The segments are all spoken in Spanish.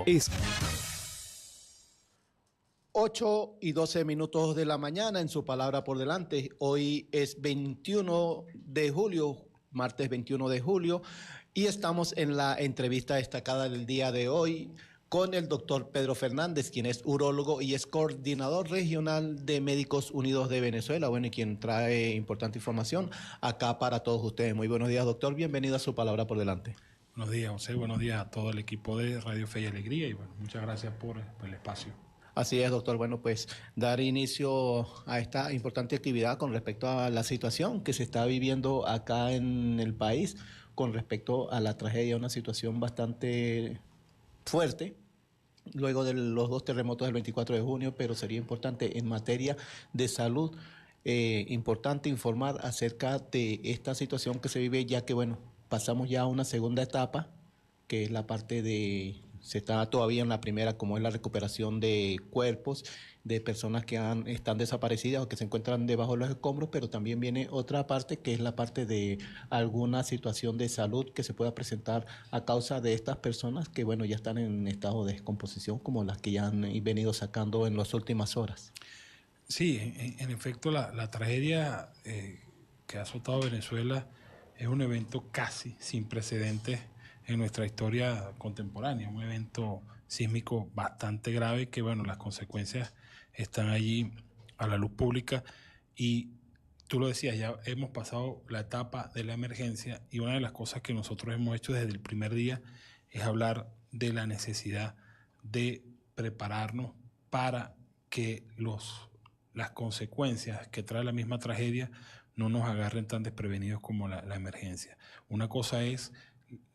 Esto es 8:12 de la mañana en su palabra por delante. Hoy es 21 de julio, martes 21 de julio, y estamos en la entrevista destacada del día de hoy con el doctor Pedro Fernández, quien es urólogo y es coordinador regional de Médicos Unidos de Venezuela, bueno, y quien trae importante información acá para todos ustedes. Muy buenos días, doctor. Bienvenido a su palabra por delante. Buenos días, José. Buenos días a todo el equipo de Radio Fe y Alegría. Y bueno, muchas gracias por el espacio. Así es, doctor. Bueno, pues dar inicio a esta importante actividad con respecto a la situación que se está viviendo acá en el país, con respecto a la tragedia, una situación bastante fuerte, luego de los dos terremotos del 24 de junio, pero sería importante en materia de salud, importante informar acerca de esta situación que se vive, ya que, bueno, pasamos ya a una segunda etapa, que es la parte de, se está todavía en la primera, como es la recuperación de cuerpos de personas que están desaparecidas o que se encuentran debajo de los escombros, pero también viene otra parte que es la parte de alguna situación de salud que se pueda presentar a causa de estas personas que, bueno, ya están en estado de descomposición, como las que ya han venido sacando en las últimas horas. Sí, en efecto, la tragedia que ha azotado Venezuela es un evento casi sin precedentes en nuestra historia contemporánea, un evento sísmico bastante grave que, bueno, las consecuencias están allí a la luz pública y tú lo decías, ya hemos pasado la etapa de la emergencia y una de las cosas que nosotros hemos hecho desde el primer día es hablar de la necesidad de prepararnos para que las consecuencias que trae la misma tragedia no nos agarren tan desprevenidos como la emergencia. Una cosa es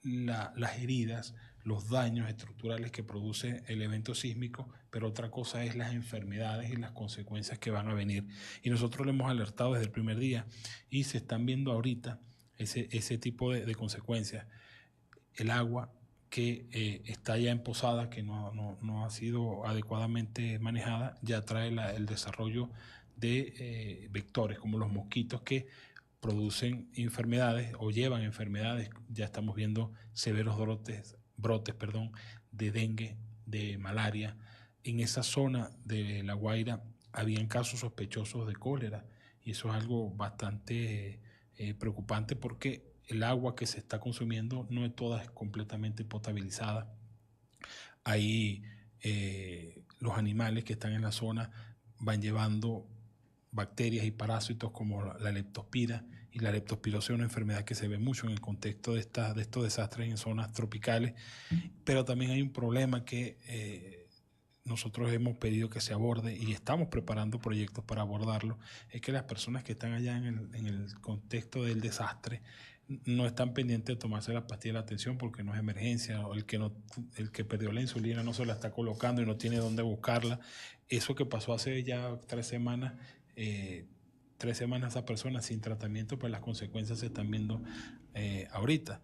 las heridas, los daños estructurales que produce el evento sísmico, pero otra cosa es las enfermedades y las consecuencias que van a venir. Y nosotros le hemos alertado desde el primer día y se están viendo ahorita ese tipo de consecuencias. El agua que está ya emposada, que no ha sido adecuadamente manejada, ya trae el desarrollo de vectores como los mosquitos que producen enfermedades o llevan enfermedades. Ya estamos viendo severos brotes de dengue, de malaria. En esa zona de La Guaira habían casos sospechosos de cólera y eso es algo bastante preocupante porque el agua que se está consumiendo no es toda completamente potabilizada. Ahí los animales que están en la zona van llevando bacterias y parásitos como la leptospira, y la leptospirosis es una enfermedad que se ve mucho en el contexto de estos desastres en zonas tropicales, pero también hay un problema que nosotros hemos pedido que se aborde y estamos preparando proyectos para abordarlo, es que las personas que están allá en el contexto del desastre no están pendientes de tomarse la pastilla de la atención porque no es emergencia, o el que perdió la insulina no se la está colocando y no tiene dónde buscarla. Eso que pasó hace ya 3 semanas, 3 semanas esa persona sin tratamiento, pues las consecuencias se están viendo ahorita.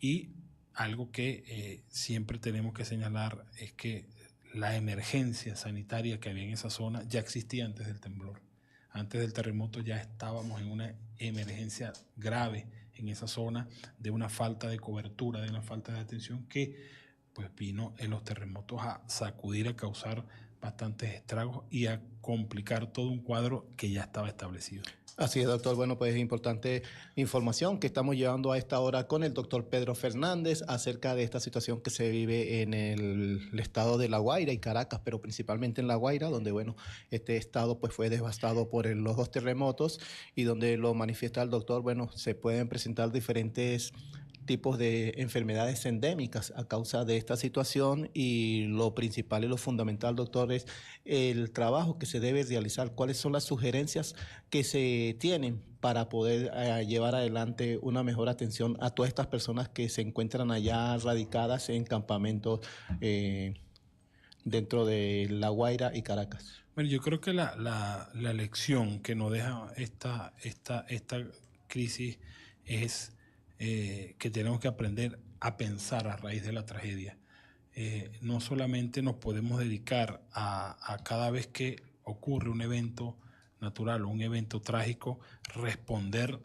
Y algo que siempre tenemos que señalar es que la emergencia sanitaria que había en esa zona ya existía antes del temblor. Antes del terremoto ya estábamos en una emergencia grave en esa zona de una falta de cobertura, de una falta de atención que pues vino en los terremotos a sacudir, a causar bastantes estragos y a complicar todo un cuadro que ya estaba establecido. Así es, doctor. Bueno, pues es importante información que estamos llevando a esta hora con el doctor Pedro Fernández acerca de esta situación que se vive en el estado de La Guaira y Caracas, pero principalmente en La Guaira, donde, bueno, este estado pues fue devastado por los dos terremotos y donde lo manifiesta el doctor, bueno, se pueden presentar diferentes tipos de enfermedades endémicas a causa de esta situación y lo principal y lo fundamental, doctor, es el trabajo que se debe realizar, cuáles son las sugerencias que se tienen para poder llevar adelante una mejor atención a todas estas personas que se encuentran allá radicadas en campamentos dentro de La Guaira y Caracas. Bueno, yo creo que la lección que nos deja esta crisis es que tenemos que aprender a pensar a raíz de la tragedia. No solamente nos podemos dedicar a cada vez que ocurre un evento natural o un evento trágico, responder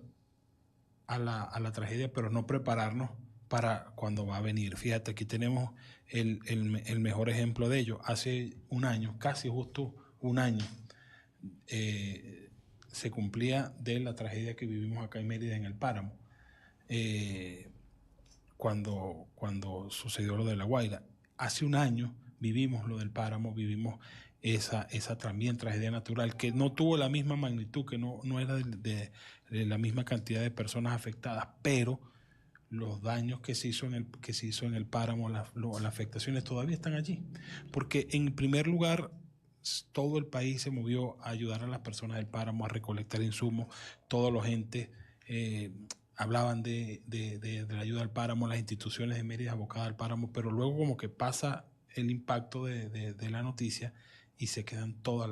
a la tragedia, pero no prepararnos para cuando va a venir. Fíjate, aquí tenemos el mejor ejemplo de ello. Hace un año, casi justo un año, se cumplía de la tragedia que vivimos acá en Mérida, en el Páramo, cuando sucedió lo de La Guaira. Hace un año vivimos lo del Páramo, vivimos esa también tragedia natural que no tuvo la misma magnitud, que no era de la misma cantidad de personas afectadas, pero los daños que se hizo en el Páramo, las afectaciones todavía están allí. Porque en primer lugar, todo el país se movió a ayudar a las personas del Páramo, a recolectar insumos, todos los entes hablaban de la ayuda al Páramo, las instituciones de Mérida abocadas al Páramo, pero luego como que pasa el impacto de la noticia y se quedan todos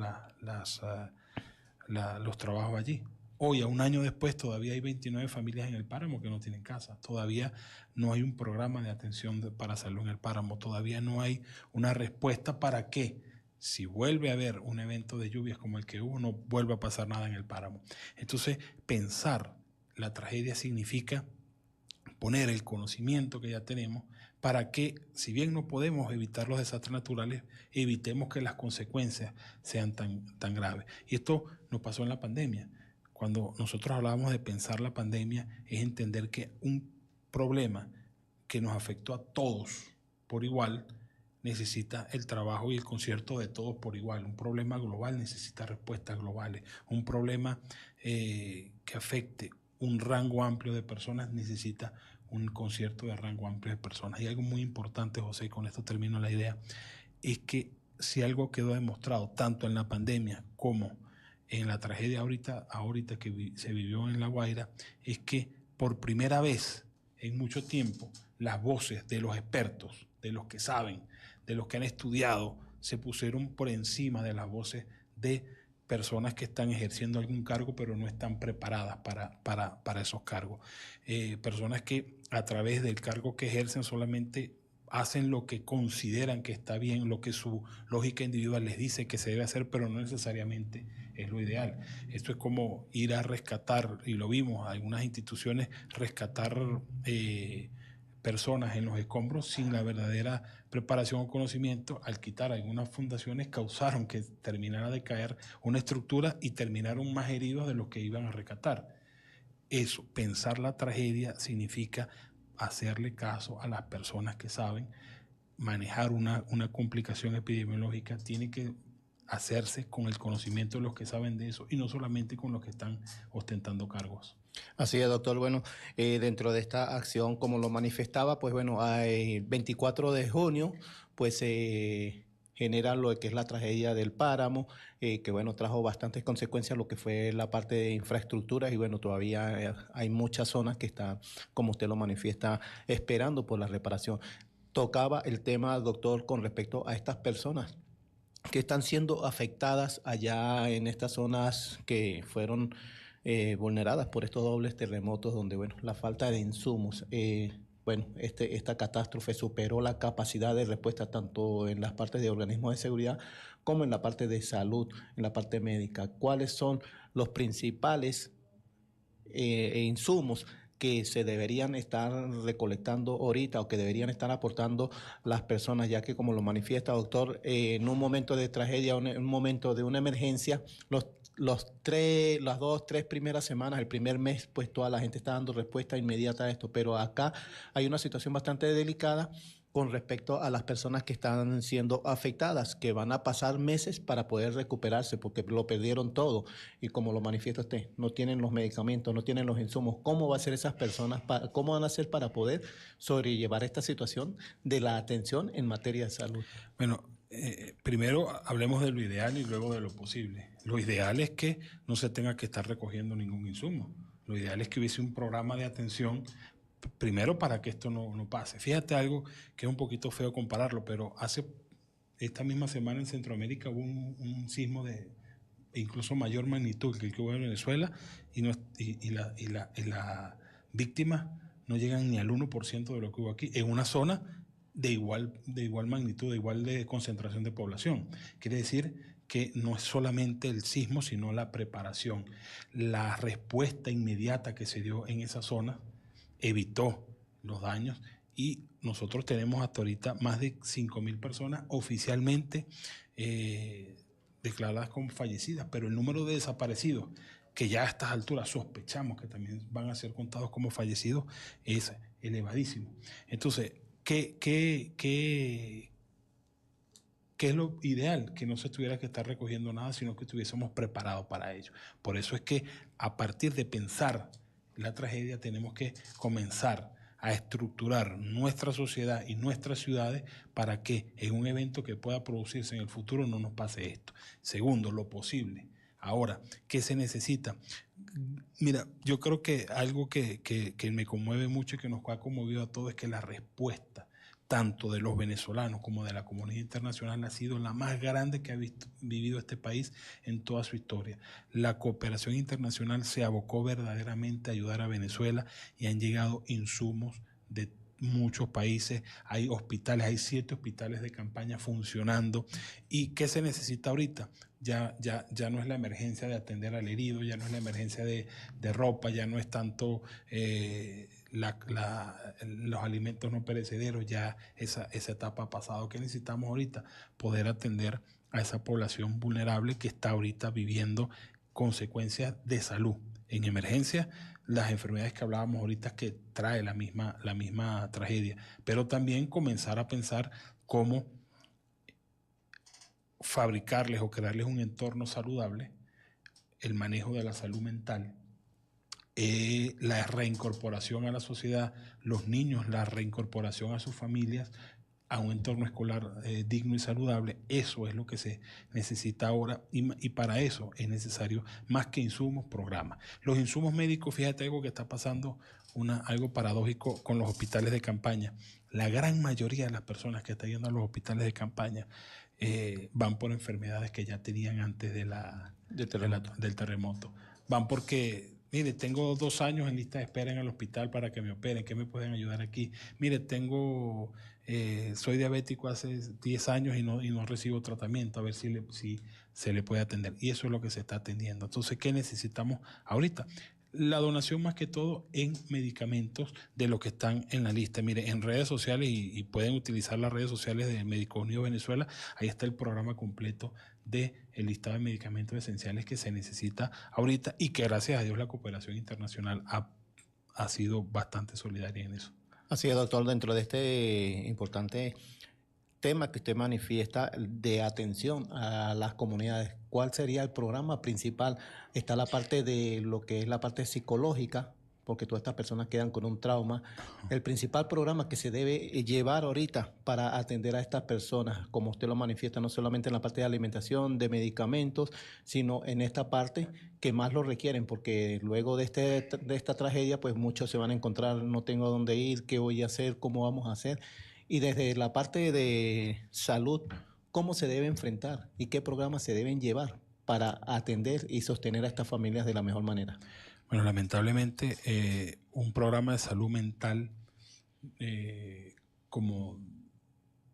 los trabajos allí. Hoy, a un año después, todavía hay 29 familias en el Páramo que no tienen casa. Todavía no hay un programa de atención para salud en el Páramo. Todavía no hay una respuesta para que, si vuelve a haber un evento de lluvias como el que hubo, no vuelva a pasar nada en el Páramo. Entonces, pensar la tragedia significa poner el conocimiento que ya tenemos para que, si bien no podemos evitar los desastres naturales, evitemos que las consecuencias sean tan graves. Y esto nos pasó en la pandemia. Cuando nosotros hablábamos de pensar la pandemia, es entender que un problema que nos afectó a todos por igual necesita el trabajo y el concierto de todos por igual. Un problema global necesita respuestas globales. Un problema que afecte un rango amplio de personas necesita un concierto de rango amplio de personas. Y algo muy importante, José, y con esto termino la idea, es que si algo quedó demostrado tanto en la pandemia como en la tragedia ahorita que se vivió en La Guaira, es que por primera vez en mucho tiempo las voces de los expertos, de los que saben, de los que han estudiado, se pusieron por encima de las voces de personas que están ejerciendo algún cargo pero no están preparadas para esos cargos. Personas que a través del cargo que ejercen solamente hacen lo que consideran que está bien, lo que su lógica individual les dice que se debe hacer, pero no necesariamente es lo ideal. Esto es como ir a rescatar, y lo vimos, algunas instituciones rescatar personas en los escombros sin la verdadera preparación o conocimiento. Al quitar algunas fundaciones causaron que terminara de caer una estructura y terminaron más heridos de los que iban a rescatar. Eso, pensar la tragedia, significa hacerle caso a las personas que saben manejar una complicación epidemiológica. Tiene que hacerse con el conocimiento de los que saben de eso y no solamente con los que están ostentando cargos. Así es, doctor. Bueno, dentro de esta acción, como lo manifestaba, pues bueno, el 24 de junio, pues se genera lo que es la tragedia del Páramo, que bueno, trajo bastantes consecuencias lo que fue la parte de infraestructuras y bueno, todavía hay muchas zonas que están, como usted lo manifiesta, esperando por la reparación. Tocaba el tema, doctor, con respecto a estas personas que están siendo afectadas allá en estas zonas que fueron vulneradas por estos dobles terremotos donde, bueno, la falta de insumos, bueno, esta catástrofe superó la capacidad de respuesta tanto en las partes de organismos de seguridad como en la parte de salud, en la parte médica. ¿Cuáles son los principales insumos que se deberían estar recolectando ahorita o que deberían estar aportando las personas, ya que como lo manifiesta, doctor, en un momento de tragedia, en un momento de una emergencia, las 2, 3 primeras semanas, el primer mes, pues toda la gente está dando respuesta inmediata a esto, pero acá hay una situación bastante delicada con respecto a las personas que están siendo afectadas, que van a pasar meses para poder recuperarse porque lo perdieron todo. Y como lo manifiesta usted, no tienen los medicamentos, no tienen los insumos. ¿Cómo va a ser esas personas? ¿Cómo van a hacer para poder sobrellevar esta situación de la atención en materia de salud? Bueno, primero hablemos de lo ideal y luego de lo posible. Lo ideal es que no se tenga que estar recogiendo ningún insumo. Lo ideal es que hubiese un programa de atención primero para que esto no pase. Fíjate algo que es un poquito feo compararlo, pero esta misma semana en Centroamérica hubo un sismo de incluso mayor magnitud que el que hubo en Venezuela y las víctimas no llegan ni al 1% de lo que hubo aquí, en una zona de igual magnitud, de igual de concentración de población. Quiere decir que no es solamente el sismo, sino la preparación. La respuesta inmediata que se dio en esa zona evitó los daños y nosotros tenemos hasta ahorita más de 5.000 personas oficialmente declaradas como fallecidas, pero el número de desaparecidos, que ya a estas alturas sospechamos que también van a ser contados como fallecidos, es elevadísimo. Entonces, ¿qué es lo ideal? Que no se tuviera que estar recogiendo nada, sino que estuviésemos preparados para ello. Por eso es que a partir de pensar la tragedia tenemos que comenzar a estructurar nuestra sociedad y nuestras ciudades para que en un evento que pueda producirse en el futuro no nos pase esto. Segundo, lo posible. Ahora, ¿qué se necesita? Mira, yo creo que algo que me conmueve mucho y que nos ha conmovido a todos es que la respuesta tanto de los venezolanos como de la comunidad internacional ha sido la más grande que ha vivido este país en toda su historia. La cooperación internacional se abocó verdaderamente a ayudar a Venezuela y han llegado insumos de muchos países, hay hospitales, hay 7 hospitales de campaña funcionando. ¿Y qué se necesita ahorita? Ya no es la emergencia de atender al herido, ya no es la emergencia de ropa, ya no es tanto los alimentos no perecederos, ya esa etapa ha pasado. ¿Qué necesitamos ahorita? Poder atender a esa población vulnerable que está ahorita viviendo consecuencias de salud. En emergencia, las enfermedades que hablábamos ahorita que trae la misma tragedia, pero también comenzar a pensar cómo fabricarles o crearles un entorno saludable, el manejo de la salud mental, la reincorporación a la sociedad, los niños, la reincorporación a sus familias, a un entorno escolar digno y saludable. Eso es lo que se necesita ahora y para eso es necesario más que insumos, programas. Los insumos médicos, fíjate algo que está pasando, algo paradójico con los hospitales de campaña. La gran mayoría de las personas que están yendo a los hospitales de campaña van por enfermedades que ya tenían antes del terremoto. Van porque... Mire, tengo 2 años en lista de espera en el hospital para que me operen. ¿Qué me pueden ayudar aquí? Mire, soy diabético hace 10 años y no recibo tratamiento. A ver si se le puede atender. Y eso es lo que se está atendiendo. Entonces, ¿qué necesitamos ahorita? La donación más que todo en medicamentos de los que están en la lista. Mire, en redes sociales y pueden utilizar las redes sociales de Médicos Unidos Venezuela. Ahí está el programa completo del listado de medicamentos esenciales que se necesita ahorita y que gracias a Dios la cooperación internacional ha sido bastante solidaria en eso. Así es, doctor, dentro de este importante tema que usted manifiesta de atención a las comunidades, ¿cuál sería el programa principal? Está la parte de lo que es la parte psicológica, porque todas estas personas quedan con un trauma. El principal programa que se debe llevar ahorita para atender a estas personas, como usted lo manifiesta, no solamente en la parte de alimentación, de medicamentos, sino en esta parte que más lo requieren, porque luego de esta tragedia, pues muchos se van a encontrar, no tengo dónde ir, qué voy a hacer, cómo vamos a hacer. Y desde la parte de salud, ¿cómo se debe enfrentar y qué programas se deben llevar para atender y sostener a estas familias de la mejor manera? Bueno, lamentablemente un programa de salud mental como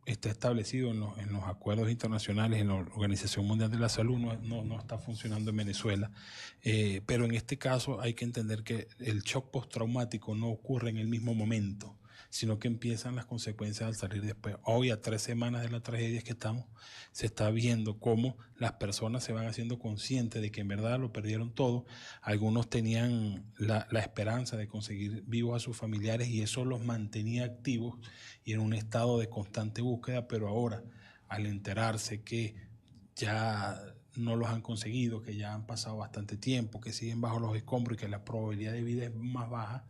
está establecido en los acuerdos internacionales, en la Organización Mundial de la Salud, no está funcionando en Venezuela. Pero en este caso hay que entender que el shock postraumático no ocurre en el mismo momento, sino que empiezan las consecuencias al salir después. Hoy, a 3 semanas de la tragedia que estamos, se está viendo cómo las personas se van haciendo conscientes de que en verdad lo perdieron todo. Algunos tenían la esperanza de conseguir vivos a sus familiares y eso los mantenía activos y en un estado de constante búsqueda, pero ahora, al enterarse que ya no los han conseguido, que ya han pasado bastante tiempo, que siguen bajo los escombros y que la probabilidad de vida es más baja,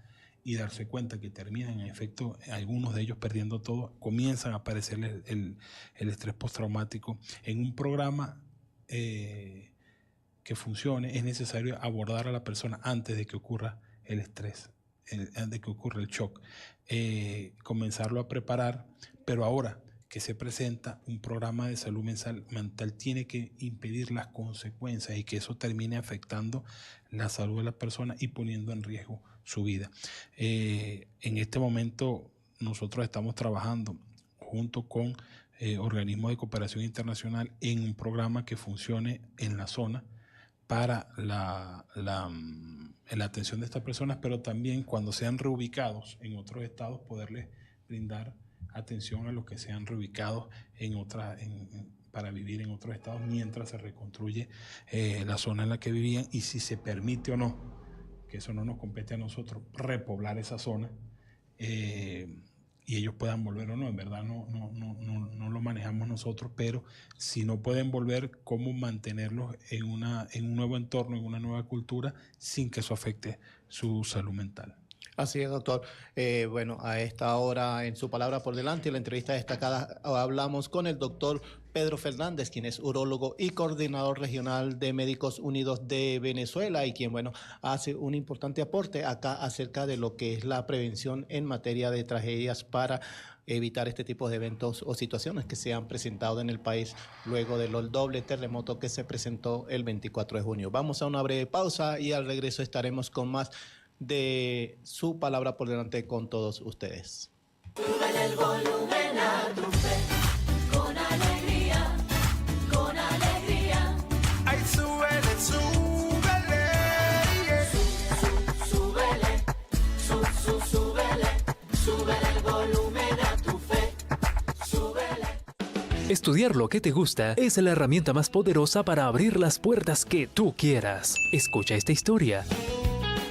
y darse cuenta que terminan en efecto algunos de ellos perdiendo todo, comienzan a aparecer el estrés postraumático. En un programa que funcione es necesario abordar a la persona antes de que ocurra el estrés, antes de que ocurra el shock, comenzarlo a preparar, pero ahora que se presenta un programa de salud mental tiene que impedir las consecuencias y que eso termine afectando la salud de la persona y poniendo en riesgo su vida. En este momento nosotros estamos trabajando junto con organismos de cooperación internacional en un programa que funcione en la zona para la atención de estas personas, pero también cuando sean reubicados en otros estados poderles brindar atención a los que sean reubicados para vivir en otros estados mientras se reconstruye la zona en la que vivían, y si se permite o no, que eso no nos compete a nosotros, repoblar esa zona y ellos puedan volver o no. En verdad no lo manejamos nosotros, pero si no pueden volver, ¿cómo mantenerlos en un nuevo entorno, en una nueva cultura, sin que eso afecte su salud mental? Así es, doctor. Bueno, a esta hora, en su palabra por delante, en la entrevista destacada, hablamos con el doctor Pedro Fernández, quien es urólogo y coordinador regional de Médicos Unidos de Venezuela, y quien, bueno, hace un importante aporte acá acerca de lo que es la prevención en materia de tragedias para evitar este tipo de eventos o situaciones que se han presentado en el país luego del doble terremoto que se presentó el 24 de junio. Vamos a una breve pausa y al regreso estaremos con más de su palabra por delante con todos ustedes. Súbele el volumen a tu fe, con alegría, con alegría. Ay, súbele, súbele. Súbele, súbele el volumen a tu fe, súbele. Estudiar lo que te gusta es la herramienta más poderosa para abrir las puertas que tú quieras. Escucha esta historia.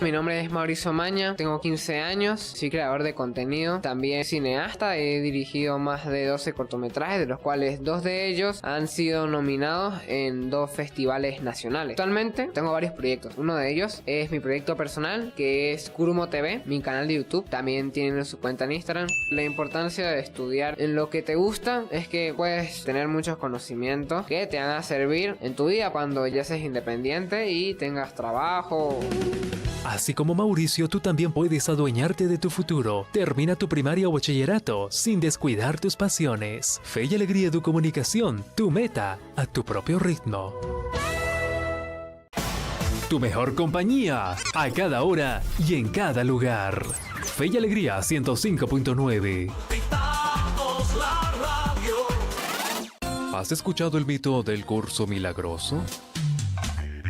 Mi nombre es Mauricio Maña, tengo 15 años, soy creador de contenido, también cineasta, he dirigido más de 12 cortometrajes, de los cuales 2 de ellos han sido nominados en 2 festivales nacionales. Actualmente tengo varios proyectos, uno de ellos es mi proyecto personal, que es Kurumo TV, mi canal de YouTube, también tienen su cuenta en Instagram. La importancia de estudiar en lo que te gusta es que puedes tener muchos conocimientos que te van a servir en tu vida cuando ya seas independiente y tengas trabajo. Así como Mauricio, tú también puedes adueñarte de tu futuro. Termina tu primaria o bachillerato sin descuidar tus pasiones. Fe y Alegría Educomunicación, tu meta a tu propio ritmo. Tu mejor compañía, a cada hora y en cada lugar. Fe y Alegría 105.9. ¿Has escuchado el mito del curso milagroso?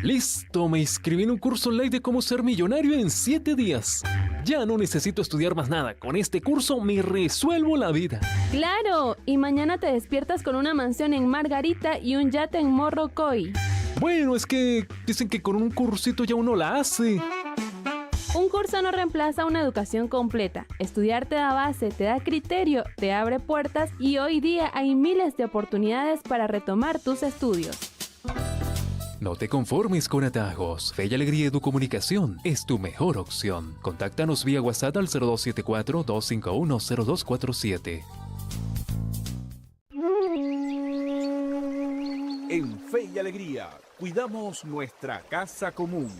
¡Listo! Me inscribí en un curso online de cómo ser millonario en 7 días. Ya no necesito estudiar más nada. Con este curso me resuelvo la vida. ¡Claro! Y mañana te despiertas con una mansión en Margarita y un yate en Morrocoy. Bueno, es que dicen que con un cursito ya uno la hace. Un curso no reemplaza una educación completa. Estudiar te da base, te da criterio, te abre puertas y hoy día hay miles de oportunidades para retomar tus estudios. No te conformes con atajos. Fe y Alegría Educomunicación es tu mejor opción. Contáctanos vía WhatsApp al 0274-251-0247. En Fe y Alegría, cuidamos nuestra casa común.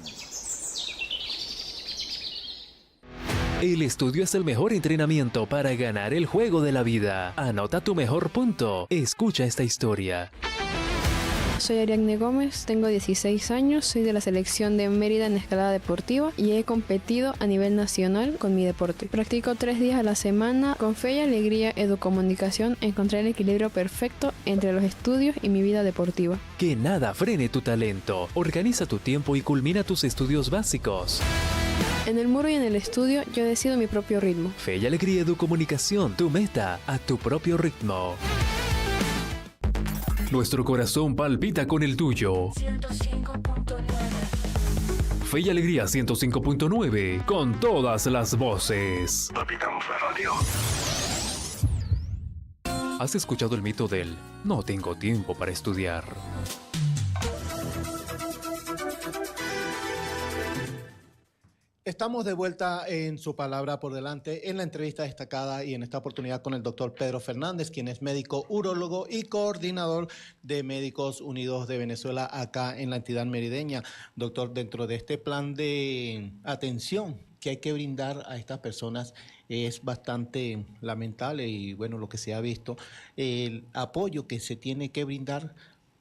El estudio es el mejor entrenamiento para ganar el juego de la vida. Anota tu mejor punto. Escucha esta historia. Soy Ariadne Gómez, tengo 16 años, soy de la selección de Mérida en escalada deportiva y he competido a nivel nacional con mi deporte. Practico 3 días a la semana. Con Fe y Alegría Educomunicación encontré el equilibrio perfecto entre los estudios y mi vida deportiva. Que nada frene tu talento. Organiza tu tiempo y culmina tus estudios básicos. En el muro y en el estudio yo decido mi propio ritmo. Fe y Alegría Educomunicación, tu meta a tu propio ritmo. Nuestro corazón palpita con el tuyo. 105.9. Fe y Alegría 105.9, con todas las voces. Palpitamos la radio. ¿Has escuchado el mito del no tengo tiempo para estudiar? Estamos de vuelta en su palabra por delante en la entrevista destacada y en esta oportunidad con el doctor Pedro Fernández, quien es médico urólogo y coordinador de Médicos Unidos de Venezuela acá en la entidad merideña. Doctor, dentro de este plan de atención que hay que brindar a estas personas es bastante lamentable y bueno, lo que se ha visto, el apoyo que se tiene que brindar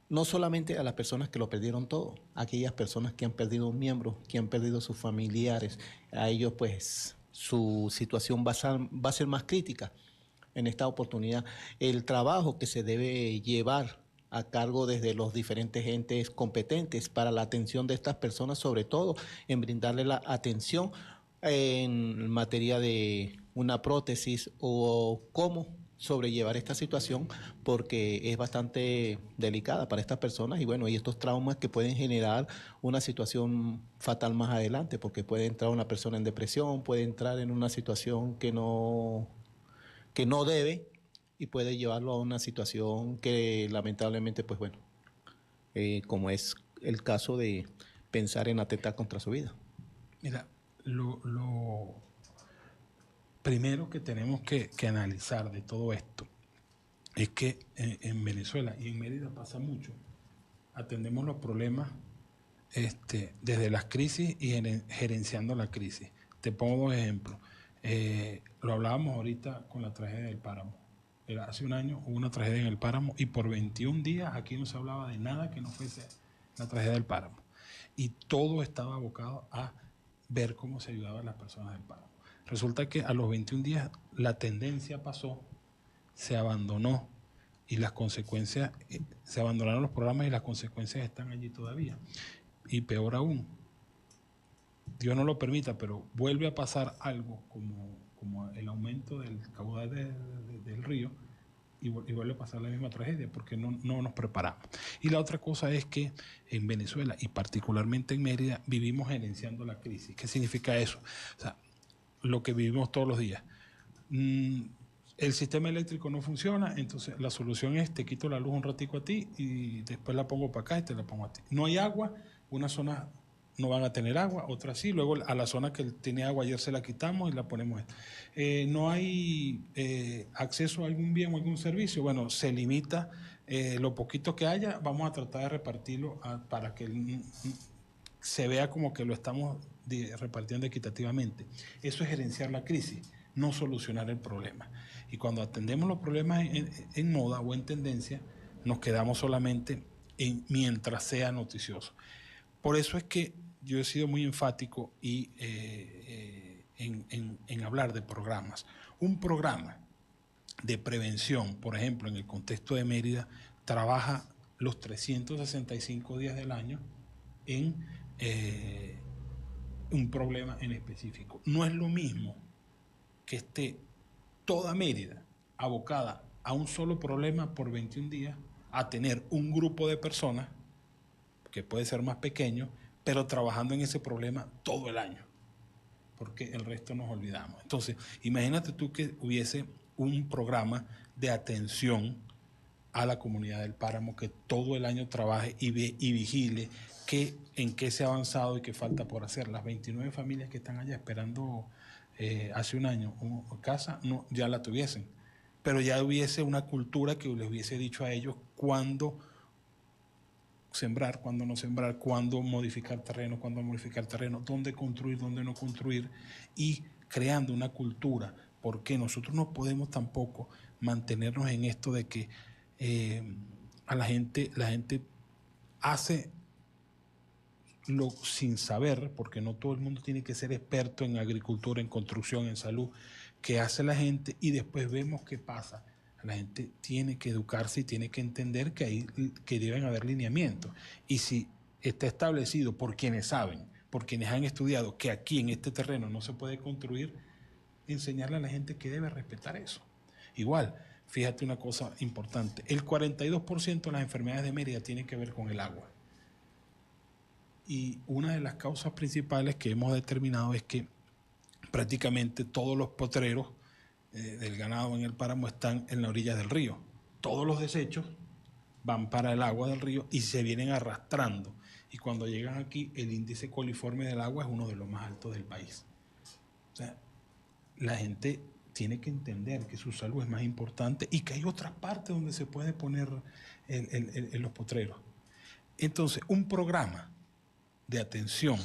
no solamente a las personas que lo perdieron todo, a aquellas personas que han perdido un miembro, que han perdido sus familiares, a ellos pues su situación va a ser más crítica en esta oportunidad. El trabajo que se debe llevar a cargo desde los diferentes entes competentes para la atención de estas personas, sobre todo en brindarle la atención en materia de una prótesis o cómo sobrellevar esta situación, porque es bastante delicada para estas personas y bueno, y estos traumas que pueden generar una situación fatal más adelante, porque puede entrar una persona en depresión, puede entrar en una situación que no debe y puede llevarlo a una situación que lamentablemente, pues bueno, como es el caso de pensar en atentar contra su vida. Mira, lo primero que tenemos que analizar de todo esto es que en Venezuela y en Mérida pasa mucho. Atendemos los problemas desde las crisis y gerenciando la crisis. Te pongo dos ejemplos. Lo hablábamos ahorita con la tragedia del Páramo. Hace un año hubo una tragedia en el Páramo y por 21 días aquí no se hablaba de nada que no fuese la tragedia del Páramo. Y todo estaba abocado a ver cómo se ayudaba a las personas del Páramo. Resulta que a los 21 días la tendencia pasó, se abandonó y las consecuencias, se abandonaron los programas y las consecuencias están allí todavía. Y peor aún, Dios no lo permita, pero vuelve a pasar algo como el aumento del caudal del río y vuelve a pasar la misma tragedia porque no nos preparamos. Y la otra cosa es que en Venezuela y particularmente en Mérida vivimos gerenciando la crisis. ¿Qué significa eso? O sea, lo que vivimos todos los días. El sistema eléctrico no funciona, entonces la solución es te quito la luz un ratico a ti y después la pongo para acá y te la pongo a ti. No hay agua, una zona no van a tener agua, otras sí, luego a la zona que tiene agua ayer se la quitamos y la ponemos. No hay acceso a algún bien o algún servicio, bueno, se limita lo poquito que haya, vamos a tratar de repartirlo para que se vea como que lo estamos repartiendo equitativamente. Eso es gerenciar la crisis, no solucionar el problema. Y cuando atendemos los problemas en moda o en tendencia, nos quedamos solamente mientras sea noticioso. Por eso es que yo he sido muy enfático en hablar de programas. Un programa de prevención, por ejemplo, en el contexto de Mérida, trabaja los 365 días del año en un problema en específico. No es lo mismo que esté toda Mérida abocada a un solo problema por 21 días, a tener un grupo de personas que puede ser más pequeño, pero trabajando en ese problema todo el año, porque el resto nos olvidamos. Entonces, imagínate tú que hubiese un programa de atención a la comunidad del Páramo que todo el año trabaje y vigile en qué se ha avanzado y qué falta por hacer. Las 29 familias que están allá esperando hace un año casa, no, ya la tuviesen, pero ya hubiese una cultura que les hubiese dicho a ellos cuándo sembrar, cuándo no sembrar, cuándo modificar terreno, dónde construir, dónde no construir, y creando una cultura, porque nosotros no podemos tampoco mantenernos en esto de que la gente hace lo sin saber, porque no todo el mundo tiene que ser experto en agricultura, en construcción, en salud, que hace la gente y después vemos qué pasa. La gente tiene que educarse y tiene que entender que deben haber lineamientos. Y si está establecido por quienes saben, por quienes han estudiado que aquí en este terreno no se puede construir, enseñarle a la gente que debe respetar eso. Igual, fíjate una cosa importante, el 42% de las enfermedades de Mérida tienen que ver con el agua. Y una de las causas principales que hemos determinado es que prácticamente todos los potreros del ganado en el páramo están en la orilla del río. Todos los desechos van para el agua del río y se vienen arrastrando. Y cuando llegan aquí, el índice coliforme del agua es uno de los más altos del país. O sea, la gente tiene que entender que su salud es más importante y que hay otras partes donde se puede poner en los potreros. Entonces, un programa de atención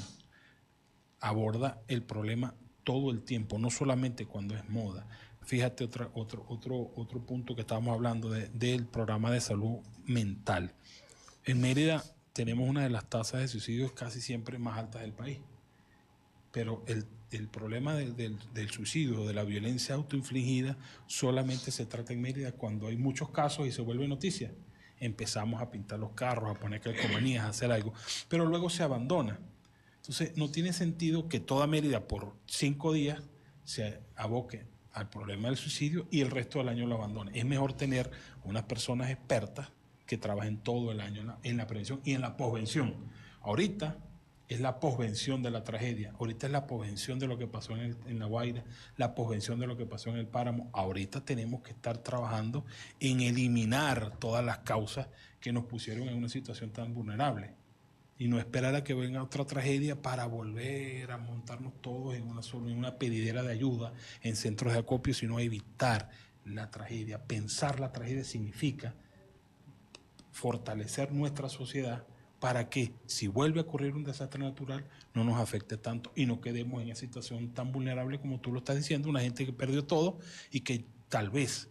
aborda el problema todo el tiempo, no solamente cuando es moda. Fíjate otro punto que estábamos hablando del programa de salud mental. En Mérida tenemos una de las tasas de suicidios casi siempre más altas del país, pero el problema del suicidio, de la violencia autoinfligida, solamente se trata en Mérida cuando hay muchos casos y se vuelve noticia. Empezamos a pintar los carros, a poner calcomanías, a hacer algo, pero luego se abandona. Entonces, no tiene sentido que toda Mérida por 5 días se aboque al problema del suicidio y el resto del año lo abandone. Es mejor tener unas personas expertas que trabajen todo el año en la prevención y en la posvención. Ahorita es la posvención de la tragedia, ahorita es la posvención de lo que pasó en La Guaira, la posvención de lo que pasó en el Páramo. Ahorita tenemos que estar trabajando en eliminar todas las causas que nos pusieron en una situación tan vulnerable y no esperar a que venga otra tragedia para volver a montarnos todos en una pedidera de ayuda, en centros de acopio, sino evitar la tragedia. Pensar la tragedia significa fortalecer nuestra sociedad para que si vuelve a ocurrir un desastre natural no nos afecte tanto y no quedemos en esa situación tan vulnerable como tú lo estás diciendo, una gente que perdió todo y que tal vez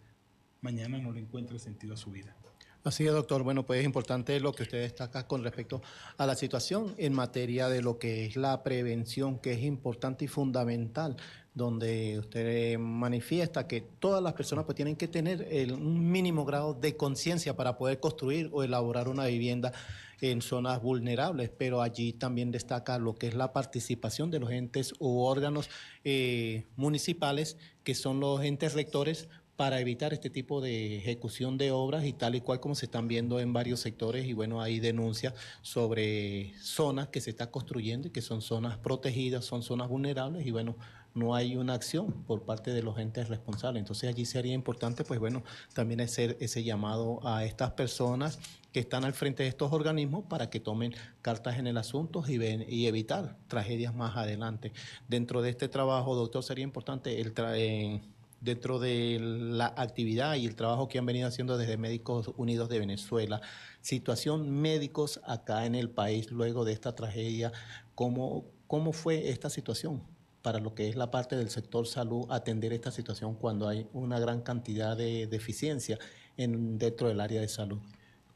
mañana no le encuentre sentido a su vida. Así es, doctor. Bueno, pues es importante lo que usted destaca con respecto a la situación en materia de lo que es la prevención, que es importante y fundamental, donde usted manifiesta que todas las personas pues tienen que tener un mínimo grado de conciencia para poder construir o elaborar una vivienda en zonas vulnerables, pero allí también destaca lo que es la participación de los entes u órganos municipales, que son los entes rectores, para evitar este tipo de ejecución de obras y tal y cual como se están viendo en varios sectores. Y bueno, hay denuncias sobre zonas que se está construyendo y que son zonas protegidas, son zonas vulnerables y bueno, no hay una acción por parte de los entes responsables. Entonces allí sería importante, pues bueno, también hacer ese llamado a estas personas que están al frente de estos organismos para que tomen cartas en el asunto y evitar tragedias más adelante. Dentro de este trabajo, doctor, sería importante dentro de la actividad y el trabajo que han venido haciendo desde Médicos Unidos de Venezuela, situación médicos acá en el país luego de esta tragedia, ¿cómo fue esta situación para lo que es la parte del sector salud, atender esta situación cuando hay una gran cantidad de deficiencia dentro del área de salud?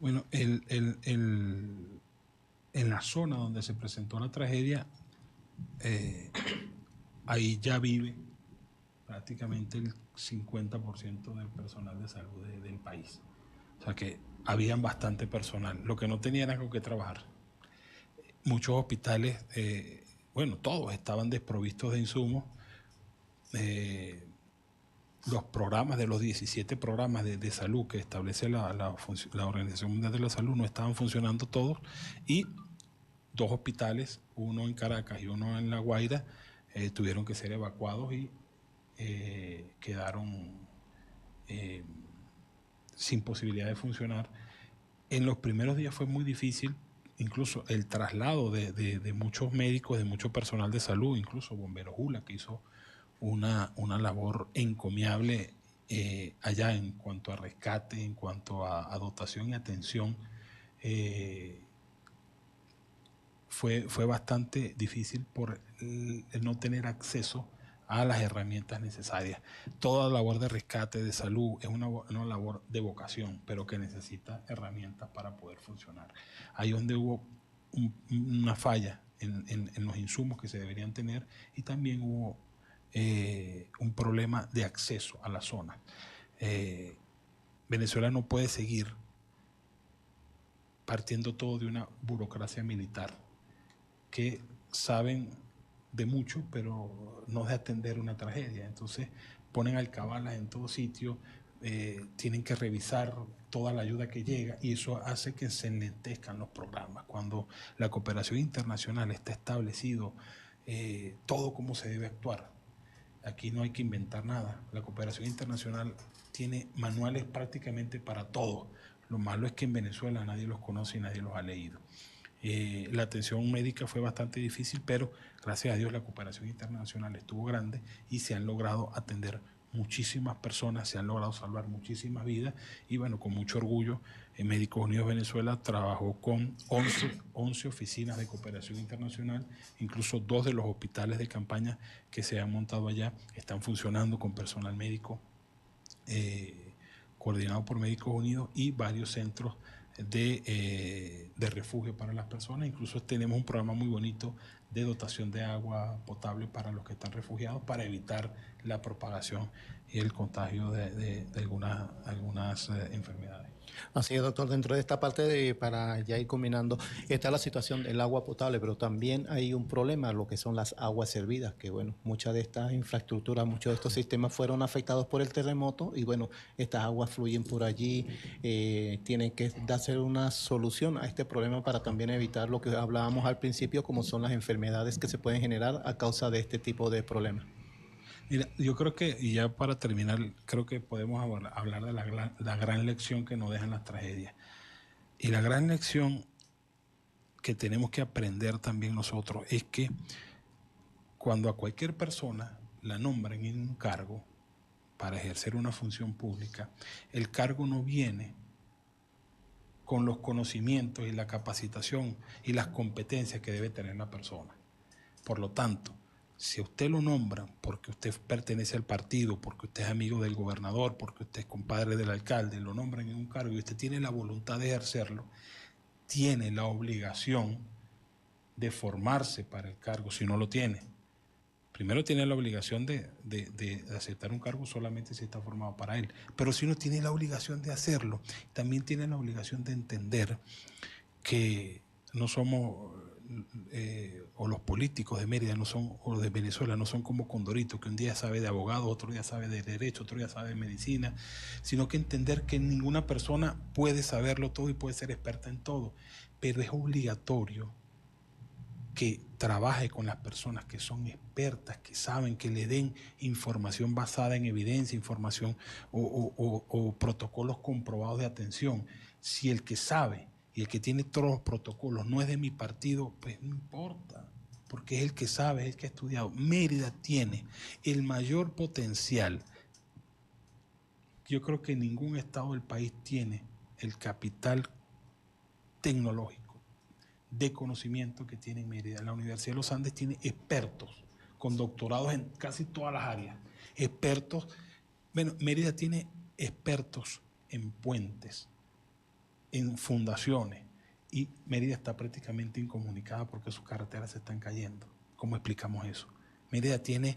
Bueno, en la zona donde se presentó la tragedia, ahí ya vive prácticamente el 50% del personal de salud del país. O sea que habían bastante personal. Lo que no tenían era con qué trabajar. Muchos hospitales, todos estaban desprovistos de insumos. Los programas de los 17 programas de salud que establece la Organización Mundial de la Salud no estaban funcionando todos y 2 hospitales, uno en Caracas y uno en La Guaira, tuvieron que ser evacuados y quedaron sin posibilidad de funcionar. En los primeros días fue muy difícil, incluso el traslado de muchos médicos, de mucho personal de salud, incluso Bomberos Jula, que hizo una labor encomiable allá en cuanto a rescate, en cuanto a dotación y atención. Fue bastante difícil por el no tener acceso a las herramientas necesarias. Toda labor de rescate, de salud, es una labor de vocación, pero que necesita herramientas para poder funcionar. Ahí donde hubo una falla en los insumos que se deberían tener y también hubo un problema de acceso a la zona. Venezuela no puede seguir partiendo todo de una burocracia militar que saben de mucho, pero no de atender una tragedia. Entonces ponen alcabalas en todo sitio, tienen que revisar toda la ayuda que llega y eso hace que se enlentezcan los programas. Cuando la cooperación internacional está establecido todo cómo se debe actuar, aquí no hay que inventar nada. La cooperación internacional tiene manuales prácticamente para todo. Lo malo es que en Venezuela nadie los conoce y nadie los ha leído. La atención médica fue bastante difícil, pero gracias a Dios la cooperación internacional estuvo grande y se han logrado atender muchísimas personas, se han logrado salvar muchísimas vidas y bueno, con mucho orgullo, Médicos Unidos Venezuela trabajó con 11 oficinas de cooperación internacional, incluso 2 de los hospitales de campaña que se han montado allá están funcionando con personal médico coordinado por Médicos Unidos y varios centros de refugio para las personas. Incluso tenemos un programa muy bonito de dotación de agua potable para los que están refugiados para evitar la propagación y el contagio de algunas enfermedades. Así es, doctor. Dentro de esta parte, para ya ir combinando, está la situación del agua potable, pero también hay un problema, lo que son las aguas servidas, que bueno, muchas de estas infraestructuras, muchos de estos sistemas fueron afectados por el terremoto y bueno, estas aguas fluyen por allí, tienen que darse una solución a este problema para también evitar lo que hablábamos al principio, como son las enfermedades que se pueden generar a causa de este tipo de problemas. Mira, yo creo que, y ya para terminar, creo que podemos hablar de la gran lección que nos dejan las tragedias. Y la gran lección que tenemos que aprender también nosotros es que cuando a cualquier persona la nombran en un cargo para ejercer una función pública, el cargo no viene con los conocimientos y la capacitación y las competencias que debe tener la persona. Por lo tanto, si a usted lo nombran porque usted pertenece al partido, porque usted es amigo del gobernador, porque usted es compadre del alcalde, lo nombran en un cargo y usted tiene la voluntad de ejercerlo, tiene la obligación de formarse para el cargo, si no lo tiene. Primero tiene la obligación de aceptar un cargo solamente si está formado para él, pero si no tiene la obligación de hacerlo, también tiene la obligación de entender que no somos... o los políticos de Mérida no son, o de Venezuela no son como Condorito, que un día sabe de abogado, otro día sabe de derecho, otro día sabe de medicina, sino que entender que ninguna persona puede saberlo todo y puede ser experta en todo, pero es obligatorio que trabaje con las personas que son expertas, que saben, que le den información basada en evidencia, información o protocolos comprobados de atención. Si el que sabe y el que tiene todos los protocolos no es de mi partido, pues no importa, porque es el que sabe, es el que ha estudiado. Mérida tiene el mayor potencial. Yo creo que ningún estado del país tiene el capital tecnológico de conocimiento que tiene Mérida. La Universidad de los Andes tiene expertos con doctorados en casi todas las áreas. Expertos, bueno, Mérida tiene expertos en puentes, en fundaciones, y Mérida está prácticamente incomunicada porque sus carreteras se están cayendo. ¿Cómo explicamos eso? Mérida tiene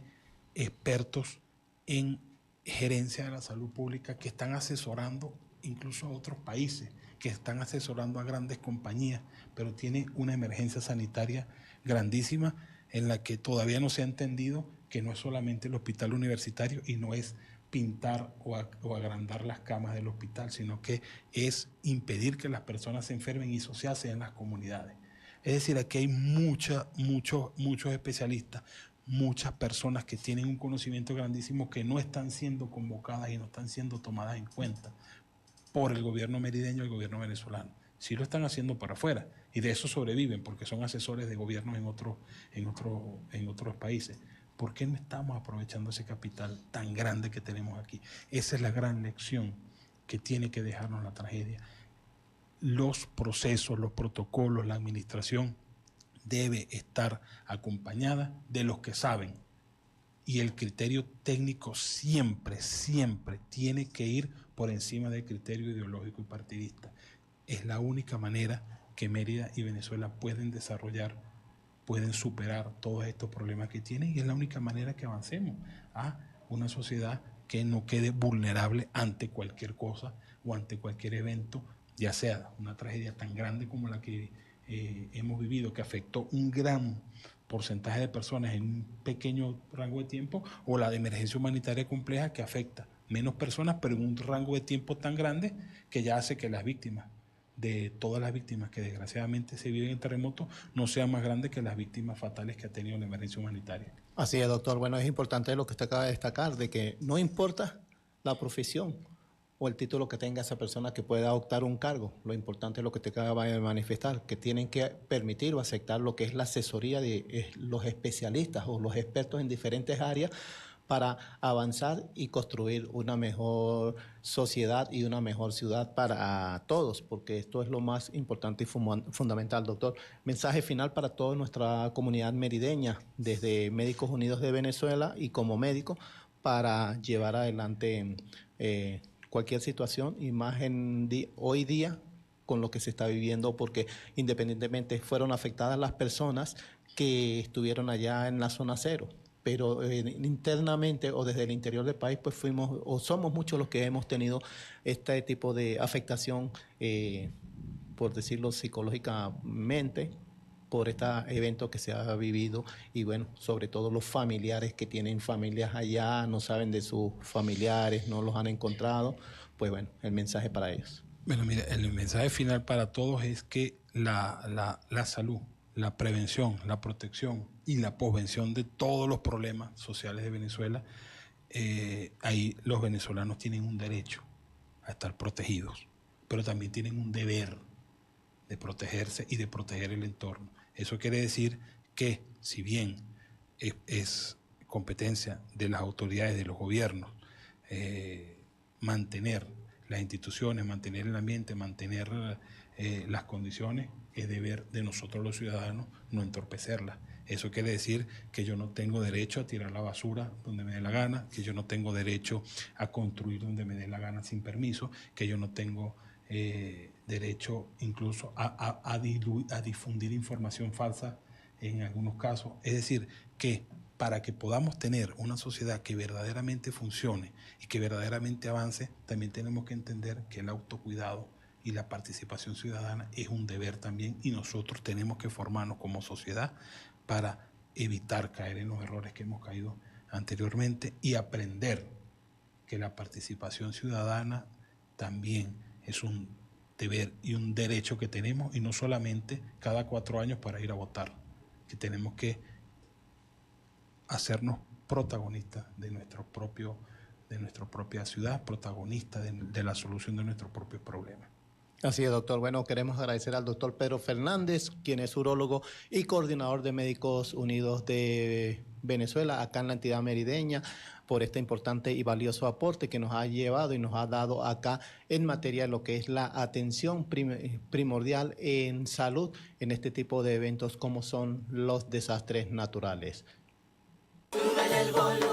expertos en gerencia de la salud pública que están asesorando incluso a otros países, que están asesorando a grandes compañías, pero tiene una emergencia sanitaria grandísima en la que todavía no se ha entendido que no es solamente el hospital universitario y no es pintar o agrandar las camas del hospital, sino que es impedir que las personas se enfermen y eso se hace en las comunidades. Es decir, aquí hay muchos especialistas, muchas personas que tienen un conocimiento grandísimo que no están siendo convocadas y no están siendo tomadas en cuenta por el gobierno merideño y el gobierno venezolano. Sí lo están haciendo para afuera y de eso sobreviven porque son asesores de gobiernos en otros países. ¿Por qué no estamos aprovechando ese capital tan grande que tenemos aquí? Esa es la gran lección que tiene que dejarnos la tragedia. Los procesos, los protocolos, la administración debe estar acompañada de los que saben. Y el criterio técnico siempre tiene que ir por encima del criterio ideológico y partidista. Es la única manera que Mérida y Venezuela pueden desarrollar, pueden superar todos estos problemas que tienen, y es la única manera que avancemos a una sociedad que no quede vulnerable ante cualquier cosa o ante cualquier evento, ya sea una tragedia tan grande como la que hemos vivido, que afectó un gran porcentaje de personas en un pequeño rango de tiempo, o la de emergencia humanitaria compleja que afecta menos personas, pero en un rango de tiempo tan grande que ya hace que las víctimas, de todas las víctimas que desgraciadamente se viven en terremotos, no sean más grandes que las víctimas fatales que ha tenido la emergencia humanitaria. Así es, doctor. Bueno, es importante lo que usted acaba de destacar, de que no importa la profesión o el título que tenga esa persona que pueda optar un cargo. Lo importante es lo que usted acaba de manifestar, que tienen que permitir o aceptar lo que es la asesoría de los especialistas o los expertos en diferentes áreas para avanzar y construir una mejor sociedad y una mejor ciudad para todos, porque esto es lo más importante y fundamental, doctor. Mensaje final para toda nuestra comunidad merideña, desde Médicos Unidos de Venezuela y como médico, para llevar adelante cualquier situación, y más hoy día con lo que se está viviendo, porque independientemente fueron afectadas las personas que estuvieron allá en la zona cero, pero internamente o desde el interior del país, pues fuimos o somos muchos los que hemos tenido este tipo de afectación, por decirlo psicológicamente, por este evento que se ha vivido y bueno, sobre todo los familiares que tienen familias allá, no saben de sus familiares, no los han encontrado, pues bueno, el mensaje para ellos. Bueno, mira, el mensaje final para todos es que la salud, la prevención, la protección y la posvención de todos los problemas sociales de Venezuela, ahí los venezolanos tienen un derecho a estar protegidos, pero también tienen un deber de protegerse y de proteger el entorno. Eso quiere decir que, si bien es competencia de las autoridades, de los gobiernos, mantener las instituciones, mantener el ambiente, mantener las condiciones, es deber de nosotros los ciudadanos no entorpecerlas. Eso quiere decir que yo no tengo derecho a tirar la basura donde me dé la gana, que yo no tengo derecho a construir donde me dé la gana sin permiso, que yo no tengo derecho incluso a difundir información falsa en algunos casos. Es decir, que para que podamos tener una sociedad que verdaderamente funcione y que verdaderamente avance, también tenemos que entender que el autocuidado y la participación ciudadana es un deber también, y nosotros tenemos que formarnos como sociedad para evitar caer en los errores que hemos caído anteriormente y aprender que la participación ciudadana también es un deber y un derecho que tenemos, y no solamente cada 4 años para ir a votar, que tenemos que hacernos protagonistas de nuestra propia ciudad, protagonistas de la solución de nuestros propios problemas. Así es, doctor. Bueno, queremos agradecer al doctor Pedro Fernández, quien es urólogo y coordinador de Médicos Unidos de Venezuela, acá en la entidad merideña, por este importante y valioso aporte que nos ha llevado y nos ha dado acá en materia de lo que es la atención primordial en salud en este tipo de eventos como son los desastres naturales. Súbele el volumen.